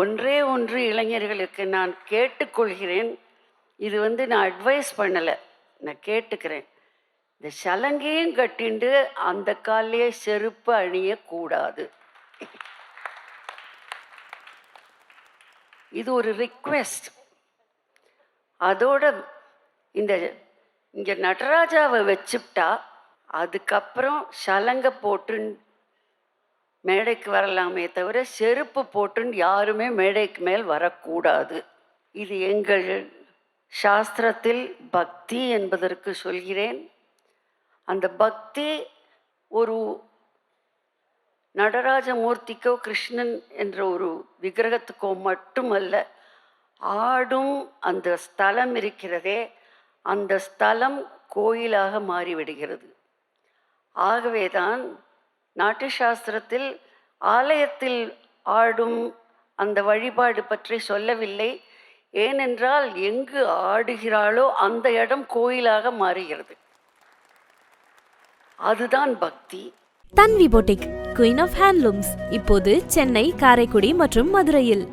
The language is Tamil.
ஒன்றே ஒன்று இளைஞர்களுக்கு நான் கேட்டுக்கொள்கிறேன். இது நான் அட்வைஸ் பண்ணலை, நான் கேட்டுக்கிறேன். இந்த சலங்கையும் கட்டிண்டு அந்த காலையே செருப்பு அணியக்கூடாது. இது ஒரு ரிக்வெஸ்ட். அதோட இங்கே நடராஜாவை வச்சுட்டா அதுக்கப்புறம் சலங்கை போட்டு மேடைக்கு வரலாமே தவிர செருப்பு போட்டுன்னு யாருமே மேடைக்கு மேல் வரக்கூடாது. இது எங்கள் சாஸ்திரத்தில் பக்தி என்பதற்கு சொல்கிறேன். அந்த பக்தி ஒரு நடராஜமூர்த்திக்கோ கிருஷ்ணன் என்ற ஒரு விக்கிரகத்துக்கோ மட்டுமல்ல, ஆடும் அந்த ஸ்தலம் இருக்கிறதே, அந்த ஸ்தலம் கோயிலாக மாறிவிடுகிறது. ஆகவேதான் நாட்டிய சாஸ்திரத்தில் ஆலயத்தில் ஆடும் அந்த வழிபாடு பற்றி சொல்லவில்லை. ஏனென்றால் எங்கு ஆடுகிறாளோ அந்த இடம் கோயிலாக மாறுகிறது. அதுதான் பக்தி. தன்வி பொட்டிக், குயின் ஆஃப் ஹேண்ட்லூம்ஸ், இப்போது சென்னை, காரைக்குடி மற்றும் மதுரையில்.